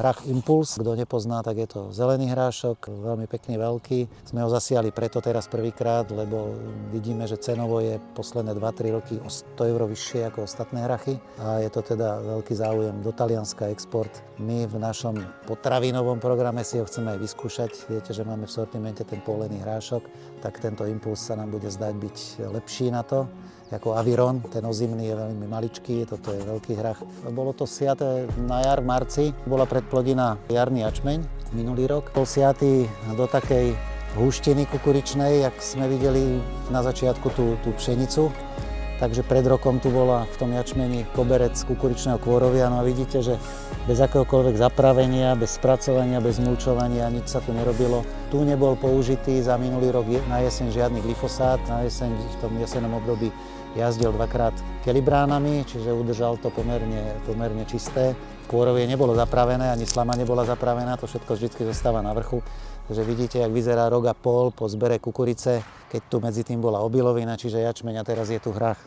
Hrách Impuls, kto nepozná, tak je to zelený hrášok, veľmi pekný, veľký. Sme ho zasiali preto teraz prvýkrát, lebo vidíme, že cenovo je posledné 2-3 roky o 100 eur vyššie ako ostatné hrachy a je to teda veľký záujem do Talianska, export. My v našom potravinovom programe si ho chceme aj vyskúšať. Viete, že máme v sortimente ten polený hrášok, tak tento Impuls sa nám bude zdať byť lepší na to. Ako Aviron, ten ozimný je veľmi maličký, toto je veľký hrach. Bolo to siaté na jar v marci, bola predplodina jarný jačmeň minulý rok. Bol siatý do takej húštiny kukuričnej, jak sme videli na začiatku tú pšenicu. Takže pred rokom tu bola v tom jačmeni koberec kukuričného kôrovia. No a vidíte, že bez akéhokoľvek zapravenia, bez spracovania, bez mulčovania, nič sa tu nerobilo. Tu nebol použitý za minulý rok na jeseň žiadny glyfosát. Na jeseň v tom jesennom období jazdil dvakrát kelibránami, čiže udržal to pomerne čisté. Kôrovie nebolo zapravené, ani slama nebola zapravená, to všetko vždy zostáva na vrchu. Takže vidíte, jak vyzerá rok a pol po zbere kukurice, keď tu medzi tým bola obilovina, čiže jačmeň a teraz je tu hrach.